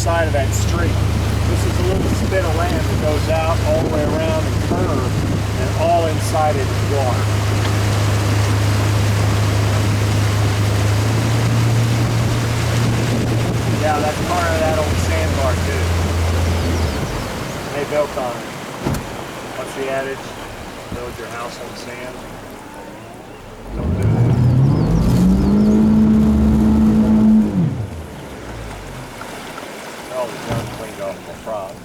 side of that street. This is a little spit of land that goes out all the way around and curves, and all inside it is water. Yeah, that's part of that old sandbar too. They built on it. What's the adage? Build your house on sand. Don't do that. All the junk cleaned off my prop.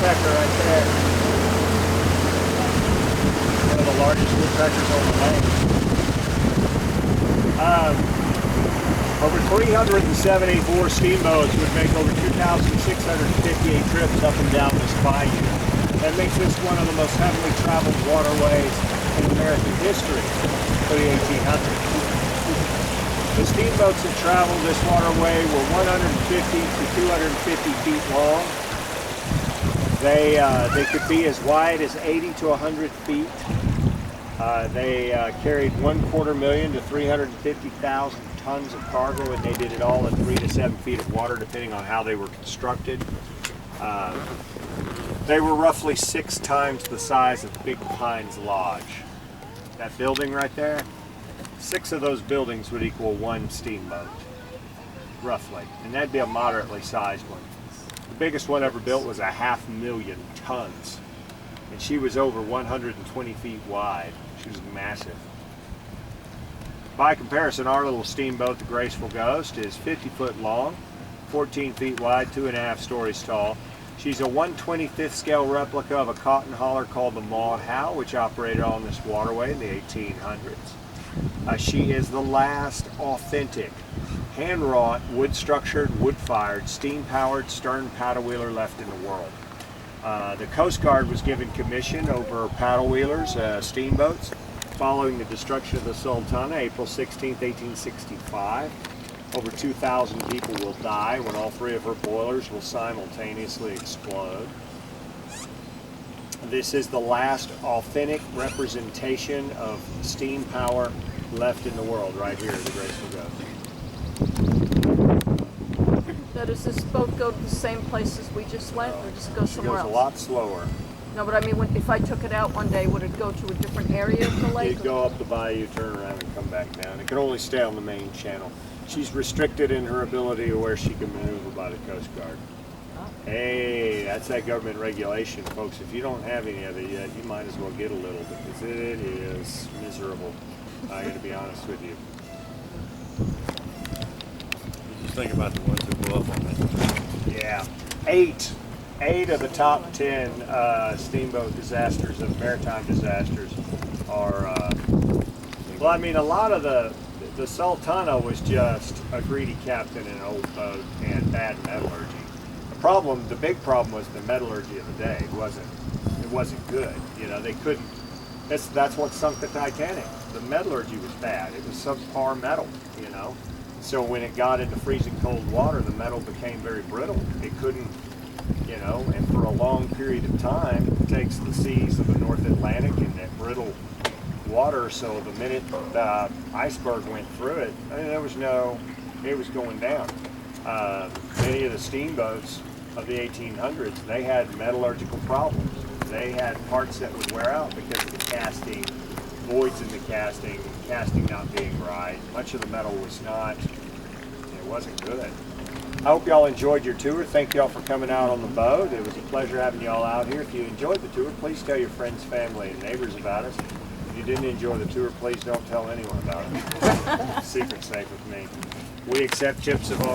woodpecker right there. One of the largest woodpeckers on the lake. Over 374 steamboats would make over 2,658 trips up and down this bayou. That makes this one of the most heavily traveled waterways in American history for the 1800s. The steamboats that traveled this waterway were 150 to 250 feet long. They could be as wide as 80 to 100 feet. They carried 250,000 to 350,000 tons of cargo, and they did it all in 3 to 7 feet of water, depending on how they were constructed. They were roughly 6 times the size of Big Pines Lodge. That building right there, 6 of those buildings would equal 1 steamboat, roughly, and that'd be a moderately sized one. The biggest one ever built was 500,000 tons, and she was over 120 feet wide. She was massive. By comparison, our little steamboat, the Graceful Ghost, is 50 foot long, 14 feet wide, 2.5 stories tall. She's a 1/25th scale replica of a cotton hauler called the Maud Howe, which operated on this waterway in the 1800s. She is the last authentic, hand-wrought, wood-structured, wood-fired, steam-powered stern paddle wheeler left in the world. The Coast Guard was given commission over paddle wheelers, steamboats, following the destruction of the Sultana, April 16, 1865. Over 2,000 people will die when all 3 of her boilers will simultaneously explode. This is the last authentic representation of steam power left in the world, right here, the Graceful Ghost. Now, does this boat go to the same places we just went, or does it go somewhere else? It goes a lot slower. No, but I mean, if I took it out one day, would it go to a different area of the lake? You'd go up the bayou, turn around, and come back down. It can only stay on the main channel. She's restricted in her ability to where she can maneuver by the Coast Guard. Oh. Hey, that's that government regulation, folks. If you don't have any of it yet, you might as well get a little, because it is miserable. I got to be honest with you. Just think about the ones that blow up on it. Yeah, eight of the top 10 steamboat disasters, of maritime disasters, are. Well, I mean, a lot of the Sultana was just a greedy captain in an old boat and bad metallurgy. The big problem was the metallurgy of the day. It wasn't good. You know, they couldn't. That's what sunk the Titanic. The metallurgy was bad. It was subpar metal. You know, so when it got into freezing cold water, the metal became very brittle. It couldn't. You know, and for a long period of time, it takes the seas of the North Atlantic and that brittle water, so the minute the iceberg went through it, I mean, it was going down. Many of the steamboats of the 1800s, they had metallurgical problems. They had parts that would wear out because of the casting, voids in the casting not being right. Much of the metal was not, it wasn't good. I hope y'all enjoyed your tour. Thank y'all for coming out on the boat. It was a pleasure having y'all out here. If you enjoyed the tour, please tell your friends, family, and neighbors about us. If you didn't enjoy the tour, please don't tell anyone about it. Secret's safe with me. We accept chips of all